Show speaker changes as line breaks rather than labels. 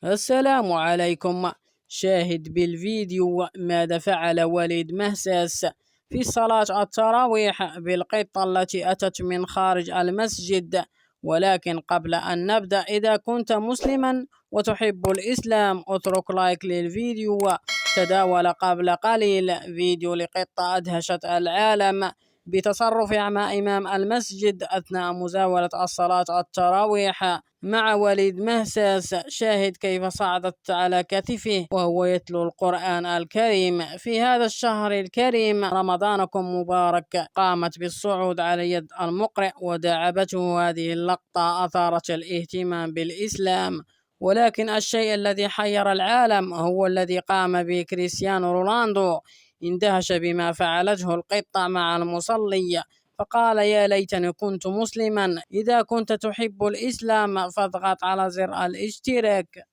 السلام عليكم. شاهد بالفيديو ماذا فعل وليد مهساس في صلاة التراويح بالقطة التي أتت من خارج المسجد. ولكن قبل أن نبدأ، إذا كنت مسلما وتحب الإسلام اترك لايك للفيديو. تداول قبل قليل فيديو لقطة أدهشت العالم بتصرفها مع إمام المسجد أثناء مزاولة الصلاة التراويح مع وليد مهساس. شاهد كيف صعدت على كتفه وهو يتلو القرآن الكريم في هذا الشهر الكريم. رمضانكم مبارك. قامت بالصعود على يد المقرئ وداعبته. هذه اللقطة أثارت الاهتمام بالإسلام، ولكن الشيء الذي حير العالم هو الذي قام به كريستيانو رونالدو. اندهش بما فعلته القطة مع المصلي، فقال: يا ليتني كنت مسلما. إذا كنت تحب الإسلام فاضغط على زر الاشتراك.